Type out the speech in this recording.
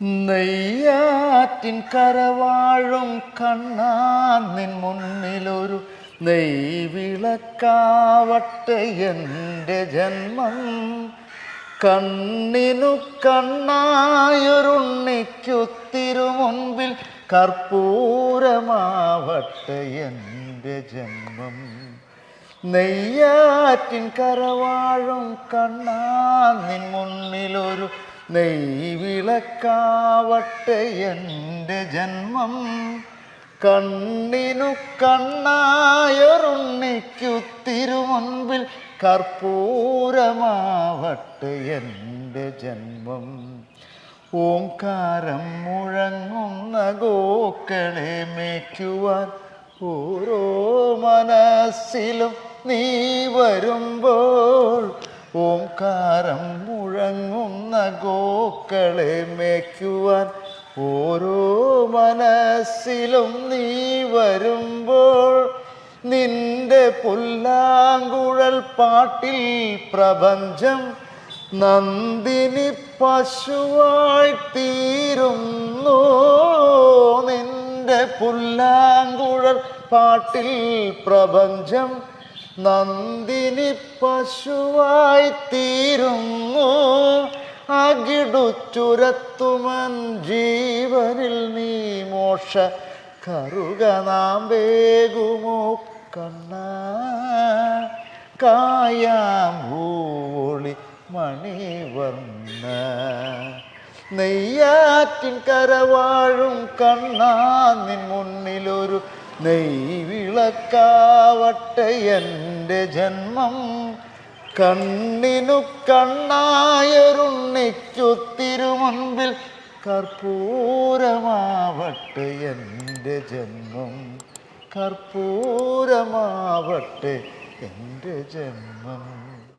നെയ്യാറ്റിൻ കരവാഴും കണ്ണാ നിൻ മുന്നിലൊരു നെയ്വിളക്കാവട്ടെ എൻ്റെ ജന്മം. കണ്ണിനു കണ്ണായൊരുണ്ണിക്കു തിരുമുൻപിൽ കർപ്പൂരമാവട്ടെ എൻ്റെ ജന്മം. നെയ്യാറ്റിൻ കരവാഴും കണ്ണാ നിൻ മുന്നിലൊരു നെയ്വിളക്കാവട്ടെ എൻ്റെ ജന്മം. കണ്ണിനു കണ്ണായൊരുണ്ണിക്കു തിരുമുൻപിൽ കർപ്പൂരമാവട്ടെ എൻ്റെ ജന്മം. ഓംകാരം മുഴങ്ങുന്ന ഗോക്കളെ മേയ്ക്കുവാൻ ഓരോ മനസ്സിലും നീ വരുമ്പോൾ. ഓംകാരം മുഴങ്ങുന്ന ഗോക്കളെ മേയ്ക്കുവാൻ ഓരോ മനസ്സിലും നീ വരുമ്പോൾ. നിന്റെ പുല്ലാങ്കുഴൽ പാട്ടിൽ പ്രപഞ്ചം നന്ദിനി പശുവായി തീരുന്നു. നിന്റെ പുല്ലാങ്കുഴൽ പാട്ടിൽ പ്രപഞ്ചം നന്ദിനി പശുവായി തീരുന്നു. അകിടുച്ചുരത്തുമൻ ജീവനിൽ നീ മോക്ഷ കറുക നാം വേകുമോ കണ്ണാ. കായാമ്പൂളി മണിവർണ്ണ നെയ്യാറ്റിൻ കരവാഴും കണ്ണാ നിൻ മുന്നിലൊരു നെയ്വിളക്കാവട്ടെ എൻ്റെ ജന്മം. കണ്ണിനു കണ്ണായൊരുണ്ണിക്കു തിരുമുൻപിൽ കർപ്പൂരമാവട്ടെ എൻ്റെ ജന്മം. കർപ്പൂരമാവട്ടെ എൻ്റെ ജന്മം.